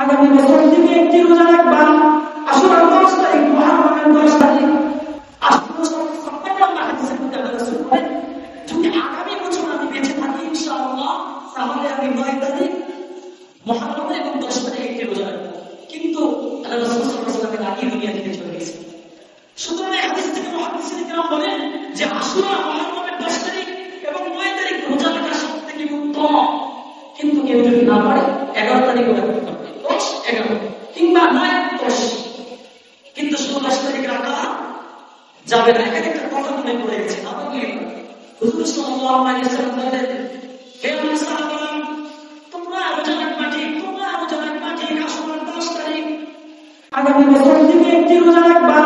আগামী বছর থেকে একটি রোজা রাখবা। আসলে 10 তারিখ মুহররমের 10 তারিখ যদি আগামী বছর আমি বেঁচে থাকি ইনশাআল্লাহ, তাহলে আমি 9 তারিখ মুহররমের এবং 10 তারিখ একটি রোজা রাখবো। কিন্তু আল্লাহ রাসূল সাল্লাল্লাহু আলাইহি ওয়াসাল্লাম আগে দুনিয়া থেকে চলে গেছে। সুতরাং এই হাদিস থেকে মুহাদ্দিসিন কেরাম বলেন যে আশুরা মুহররমের 10 তারিখ এবং 9 তারিখ রোজা রাখা সবথেকে উত্তম। কিন্তু কেউ যদি না পারে 11 তারিখও রাখতে পারবে, 10, 11 কিংবা 9, 10, কিন্তু 16 তারিখ রাখা যাবে না। এখানে একটা কথা মনে পড়ে গেছে, আবার বলি হুজুর সাল্লাল্লাহু আলাইহি ওয়াসাল্লাম বলেন, হে আমার সাহাবারা, তোমরা রোজা রাখবা ঠিক, তোমরা রোজা রাখবা ঠিক আশুরার 10 তারিখ। আগামী বছর থেকে একটি রোজা রাখবা।